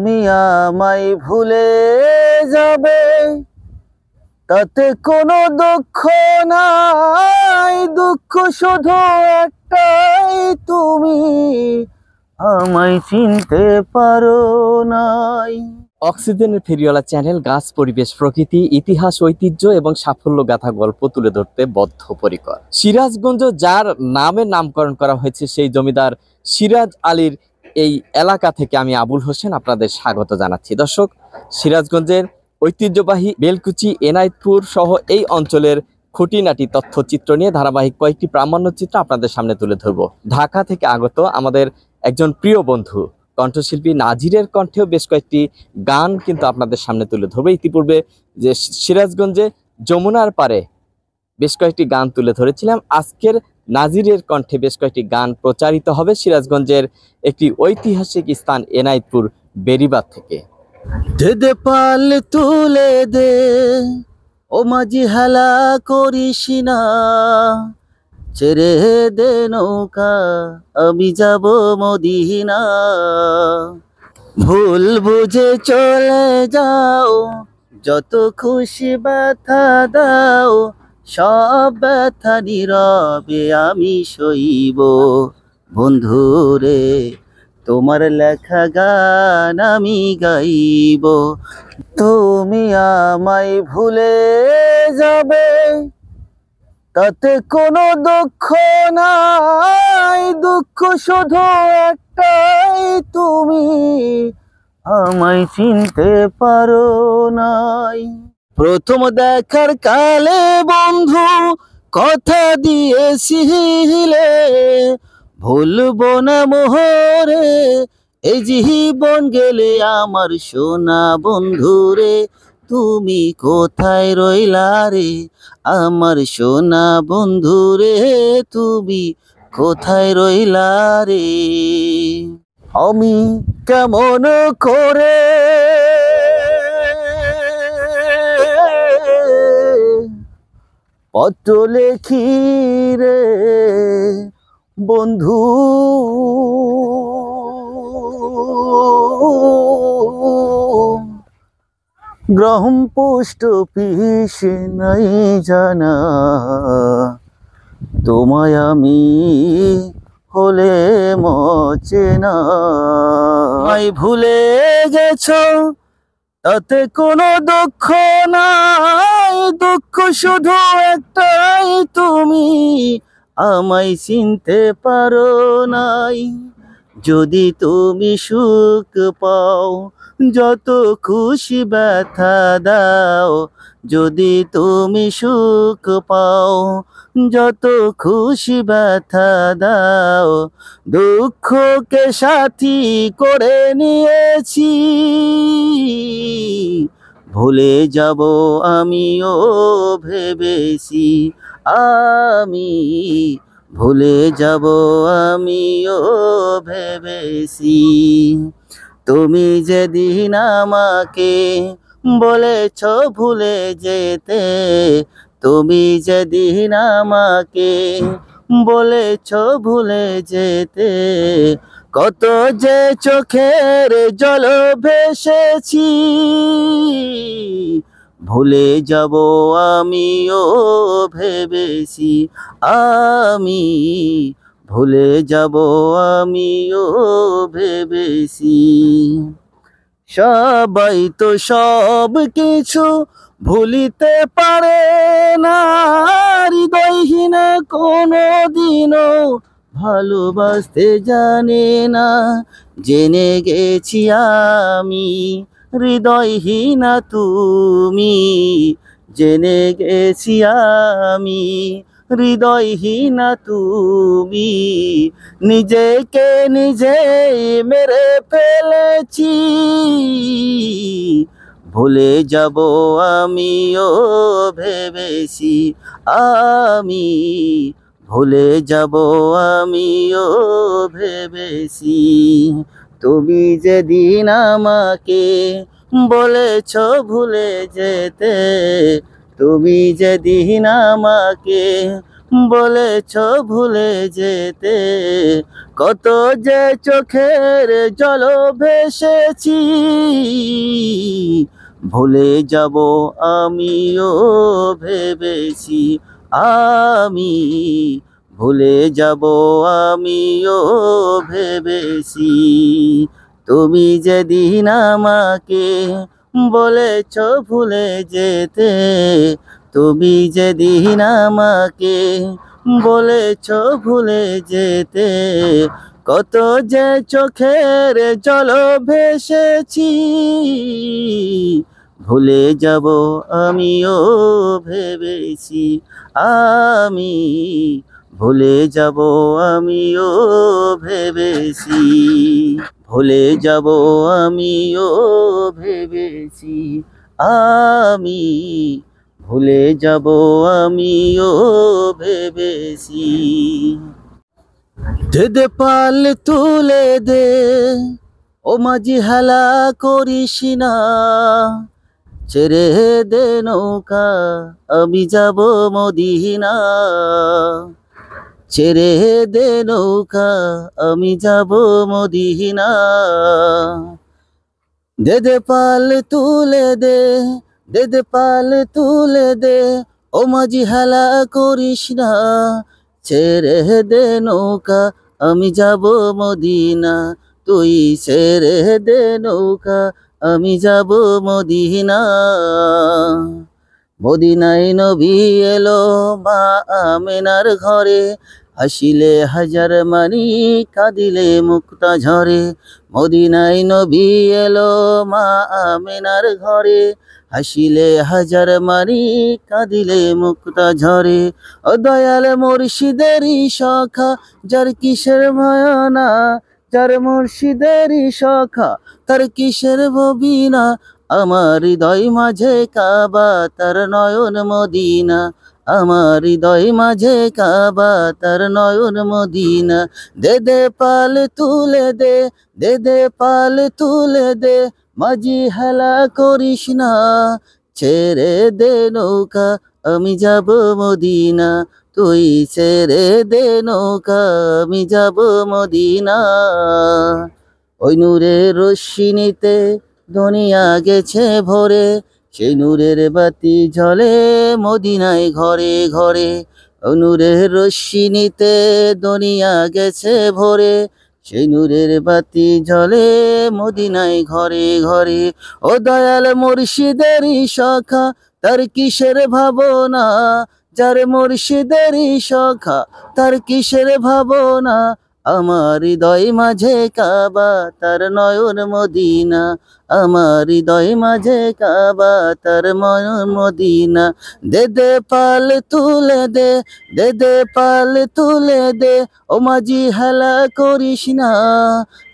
তুমি আমায় ভুলে যাবে, তাতে কোনো দুঃখ নাই, দুঃখ শুধু একটাই, তুমি আমায় চিনতে পারো নাই। অক্সিজেনের ফেরিওয়ালা চ্যানেল গাছ, পরিবেশ, প্রকৃতি, ইতিহাস, ঐতিহ্য এবং সাফল্য গাথা গল্প তুলে ধরতে বদ্ধপরিকর। সিরাজগঞ্জ যার নামে নামকরণ করা হয়েছে সেই জমিদার সিরাজ আলীর এই এলাকা থেকে আমি আবুল হোসেন আপনাদের স্বাগত জানাচ্ছি। দর্শক, সিরাজগঞ্জের ঐতিহ্যবাহী বেলকুচি, এনায়েতপুর সহ এই অঞ্চলের খুঁটিনাটি তথ্যচিত্র নিয়ে ধারাবাহিক কয়েকটি প্রামাণ্যচিত্র আপনাদের সামনে তুলে ধরব। ঢাকা থেকে আগত আমাদের একজন প্রিয় বন্ধু কণ্ঠশিল্পী নাজিরের কণ্ঠেও বেশ কয়েকটি গান কিন্তু আপনাদের সামনে তুলে ধরবে। ইতিপূর্বে যে সিরাজগঞ্জে যমুনার পারে বেশ কয়েকটি গান তুলে ধরেছিলাম, আজকের নাজিরের কণ্ঠে বেশ কয়েকটি গান প্রচারিত হবে সিরাজগঞ্জের একটি ঐতিহাসিক স্থান এনায়েতপুর বেরিবাদ থেকে। দে দে পাল তুলে দে, ও মাঝি হেলা করিস না, ছেড়ে দে নৌকা, আমি যাব মদিনা। ভুল বুঝে চলে যাও, যত খুশি ব্যথা দাও, সব ব্যথা নীরবে আমি সইব। বন্ধুরে তোমার লেখা গান আমি গাইব। তুমি আমায় ভুলে যাবে, তাতে কোনো দুঃখ নাই, দুঃখ শুধু একটাই, তুমি আমায় চিনতে পারো নাই। প্রথম দেখার কালে বন্ধু কথা দিয়েছিলে, ভুলবো না মোহরে এই জীবন গেলে আমার সোনা বন্ধুরে। তুমি কোথায় রইলা রে আমার সোনা বন্ধুরে, তুমি কোথায় রইলা রে। আমি কেমন করে পত্র লেখি রে বন্ধু, গ্রহম পোস্ট অফিস নাই জানা, তোমায় আমি হলে মচে না। ভুলে গেছো, তাতে কোনো দুঃখ নাই, দুঃখ শুধু একটাই, তুমি আমায় চিনতে পারো নাই। যদি তুমি সুখ পাও, যত খুশি ব্যথা দাও, যদি তুমি সুখ পাও, যত খুশি ব্যথা দাও, দুঃখকে সাথী করে নিয়েছি, ভুলে যাব আমিও ভেবেছি, আমি ভুলে যাব আমিও ভেবেছি। তুমি যেদিন আমাকে বলেছ ভুলে যেতে, তুমি যেদিন আমাকে বলেছ ভুলে যেতে, কত যে চোখের জল ভেসেছি, ভুলে যাব আমিও ভেবেছি, আমি ভুলে যাব আমিও ভেবেছি। সবাই তো সব কিছু ভুলিতে পারে না, হৃদয়হীন কোনো দিনও ভালোবাসতে জানে না। জেনে গেছি আমি হৃদয়হীনা তুমি, জেনে গেছি আমি হৃদয়হীনা তুমি, নিজেকে নিজে মেরে ফেলেছি, ভুলে যাব আমিও ভেবেছি, আমি ভুলে যাব আমিও ভেবেছি। তুমি যেদিন আমাকে বলেছ ভুলে যেতে, তুমি যেদিন আমাকে বলেছ ভুলে যেতে, কত যে চোখের জল ভেসেছি, ভুলে যাব আমিও ভেবেছি, আমি ভুলে যাব আমিও ভেবেছি। তুমি যেদিন আমাকে বলেছ ভুলে যেতে, তুমি যেদিন আমাকে বলেছ ভুলে যেতে, কত যে চোখের জল ভেসেছি, ভুলে যাব আমিও ভেবেছি, আমি ভুলে যাব আমিও ভেবেছি, ভুলে যাব আমিও ভেবেছি, আমি ভুলে যাব আমিও ভেবেছি। দে দে পাল তুলে দে, ও মাঝি হেলা করিস না, ছেড়ে দে নৌকা আমি যাব মদিনা, ছেড়ে দে নৌকা আমি যাব মদিনা। দে দে পাল তুলে দে, দে দে পাল তুলে দে, ও মাঝি হেলা করিস না, ছেড়ে দে নৌকা আমি যাব মদিনা, তুই ছেড়ে দে নৌকা আমি যাব মদিনা। মদিনায় নবী এলো মা আমেনার ঘরে, হাসিলে হাজার মানি কাঁদিলে মুক্তা ঝরে। মদিনায় নবী এলো মা আমেনার ঘরে, হাসিলে হাজার মানি কাঁদিলে মুক্তা ঝরে। ও দয়াল মুর্শিদেরই সখা, যার কিসের ভয়না, যার মুর্শিদেরই সখা তার কিসের ভবিনা, আমার হৃদয় মাঝে কাবা তার নয়ন মদিনা, আমার হৃদয় মাঝে কাবা তার নয়ন মদিনা। দে দে পাল তুলে দে, দে দে পাল তুলে দে, মাঝি হেলা করিস না, ছেড়ে দে নৌকা আমি যাব মদিনা, তুই ছেড়ে দে নৌকা আমি যাব মদিনা। ওই নূরের রশ্মিতে দুনিয়া গেছে ভরে, সেই নূরের বাতি জ্বলে মদিনায় ঘরে ঘরে। ওই নূরের রশ্মিতে দুনিয়া গেছে ভরে, সেই নূরের বাতি জ্বলে মদিনায় ঘরে ঘরে। ও দয়াল মুর্শিদেরই সখা তার কিসের ভাবনা, যার মুর্শিদেরই সখা তার কিসের ভাবনা, আমার হৃদয় মাঝে কাবা তার নয়ন মদিনা, আমার হৃদয় মাঝে কাবা তার নয়ন মদিনা। দে দে পাল তুলে দে, দে দে পাল তুলে দে, ও মাঝি হেলা করিস না,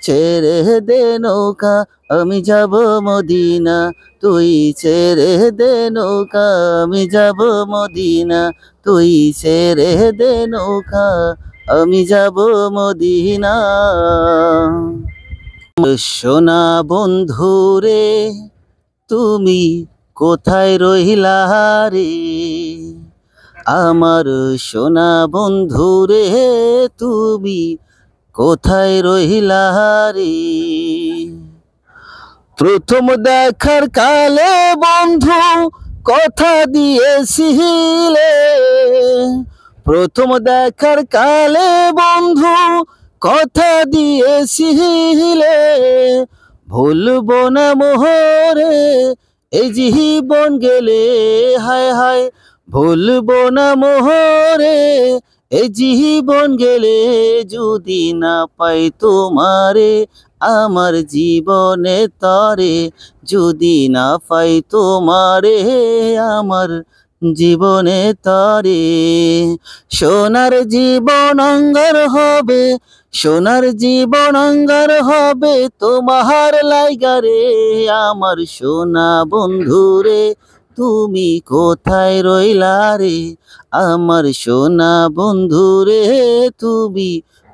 ছেড়ে দে নৌকা আমি যাব মদিনা, তুই ছেড়ে দে নৌকা আমি যাব মদিনা, তুই ছেড়ে দে নৌকা আমি যাব মদিনা। সোনা বন্ধু রে তুমি কোথায় রহিলা রে, আমার সোনা বন্ধু রে তুমি কোথায় রহিলা রে। প্রথম দেখার কালে বন্ধু কথা দিয়েছিলে, প্রথম দেখার কালে বন্ধু কথা দিয়েছিলে, ভুলবো না মোহরে এই জীবন গেলে, হায় হায় ভুলবো না মোহরে এই জীবন গেলে, যদি না পাই তোমারে আমার জীবনে তরে, যদি না পাই তোমারে আমার জীবনে তরে। সোনার জীবন অঙ্গার হবে, সোনার জীবন অঙ্গার হবে তোমার লাইগারে, আমার সোনা বন্ধু রে তুমি কোথায় রইলা রে, আমার সোনা বন্ধু রে তুমি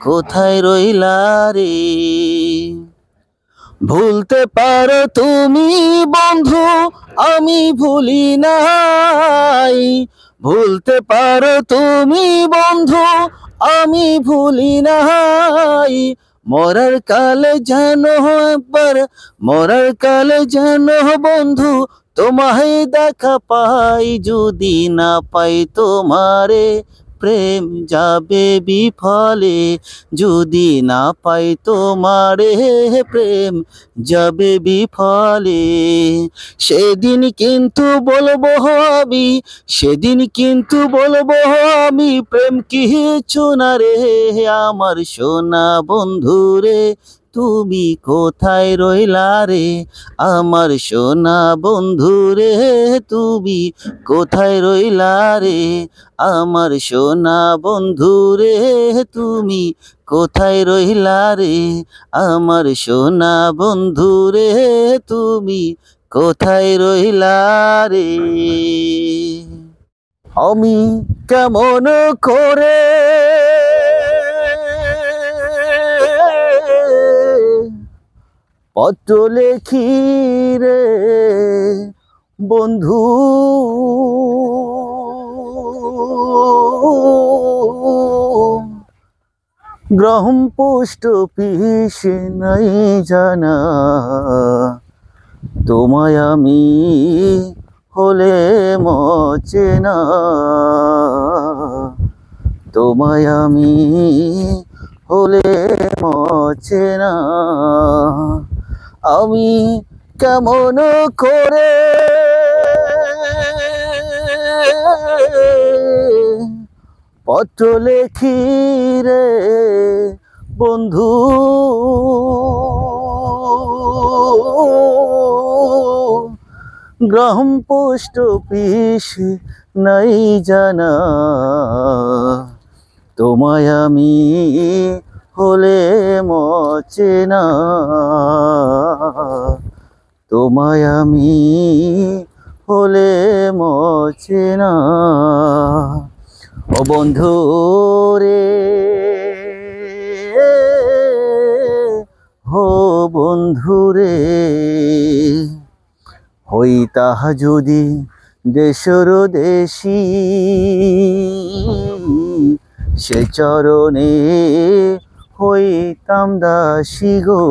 কোথায় রইলা রে। ভুলতে পারো তুমি বন্ধু আমি ভুলি নাই, ভুলতে পারো তুমি বন্ধু, আমি ভুলি নাই। মরার কালে যেন একবার, মরার কালে যেন বন্ধু তোমায় দেখা পাই। যদি না পাই তোমারে, প্রেম যাবে বিফলে। যদি না পাই তোমারে, প্রেম যাবে বিফলে। সেদিন কিন্তু বলবো আমি, সেদিন কিন্তু বলবো আমি, প্রেম কিছু না রে। আমার সোনা বন্ধু রে, তুমি কোথায় রইলা রে? আমার সোনা বন্ধু রে, তুমি কোথায় রইলা রে? আমার সোনা বন্ধু রে, তুমি কোথায় রইলা রে? আমার সোনা বন্ধু রে, তুমি কোথায় রইলা রে? আমি কেমন করে পত্র লেখি রে বন্ধু, গ্রহম পোস্ট অফিস নাই জানা, তোমায় আমি হলে মচে না। তোমায় আমি হলে মচে না। আমি কেমন করে পত্র লেখি রে বন্ধু, গ্রাম পোস্ট অফিস নাই জানা, তোমায় আমি হলে মচে না। তোমায় আমি হলে মচে না। ও বন্ধু রে, হো বন্ধু রে, হই তাহা যদি দেশর দেশি, সে চরণে হইতাম দাসী গো।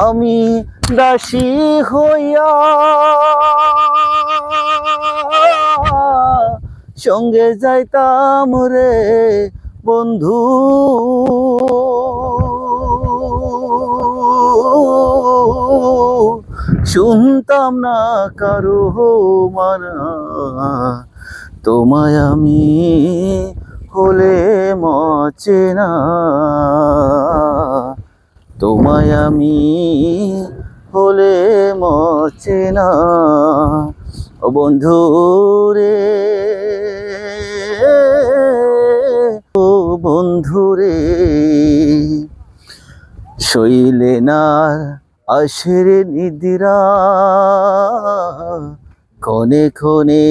আমি দাসী হইয়া সঙ্গে যাইতাম রে বন্ধু, শুনতাম না কারো মানা। তোমায় আমি হলে মচে না। তোমায় আমি হলে মচে না। ও বন্ধু রে, ও বন্ধু রে, শৈলে না আশের নিদ্রা, ক্ষণে ক্ষণে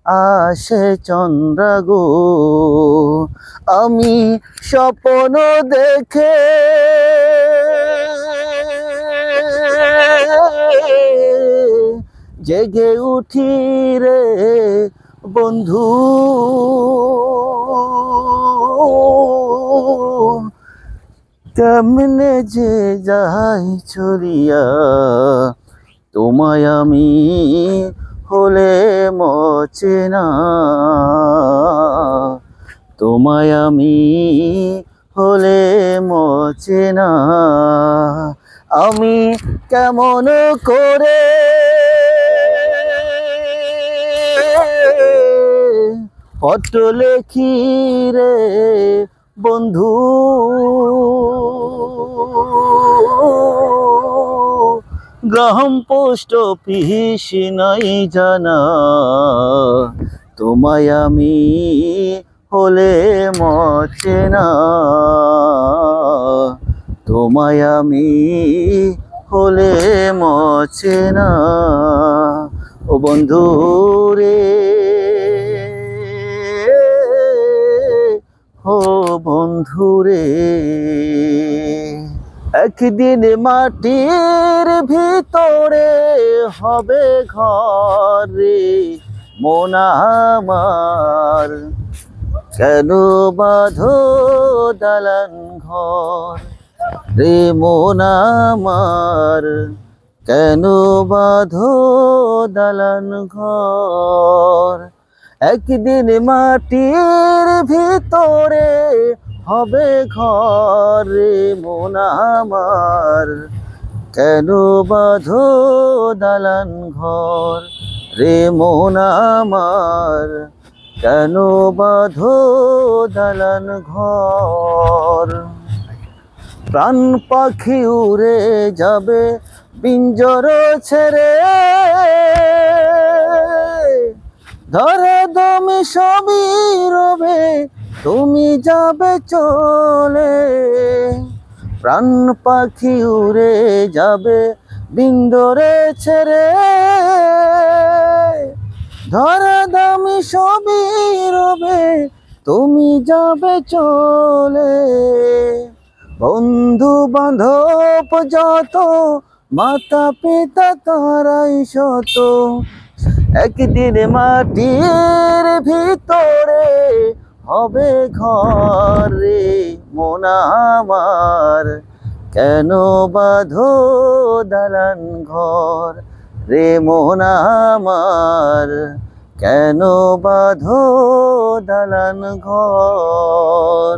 আসে চন্দ্র গো। আমি স্বপ্ন দেখে জেগে উঠি রে বন্ধু, কেমনে যে যাই চলিয়া। তোমায় আমি হলে মচে না। তোমায় আমি হলে মচে না। আমি কেমন করে পত্র লেখি রে বন্ধু, গ্রাম পোস্ট অফিস নাই জানা। তোমায় আমি হলে মচে না। তোমায় আমি হলে মচে না। ও বন্ধু রে, ও বন্ধু রে, একদিন মাটির ভিতরে হবে ঘরে, মন আমার, কেন বাঁধো দালান ঘর রে মন আমার, কেন বাঁধো দালান ঘর। একদিন মাটির ভিতরে হবে ঘর রে মন আমার, কেন বাঁধো দালান ঘর রে মন আমার, কেন বাঁধো দালান ঘর। প্রাণ পাখি উড়ে যাবে পিঞ্জর ছেড়ে, ধরে দমে সবই রবে তুমি যাবে চলে। প্রাণ পাখি উড়ে যাবে বিন্দরে ছেড়ে, ধরা দামি সবই রবে তুমি যাবে চলে। বন্ধু বান্ধব যত, মাতা পিতা তারাই শত, একদিন মাটির ভিতরে হবে ঘর রে মন আমার, কেন বাঁধো দালান ঘর রে মন আমার, কেন বাঁধো দালান ঘর।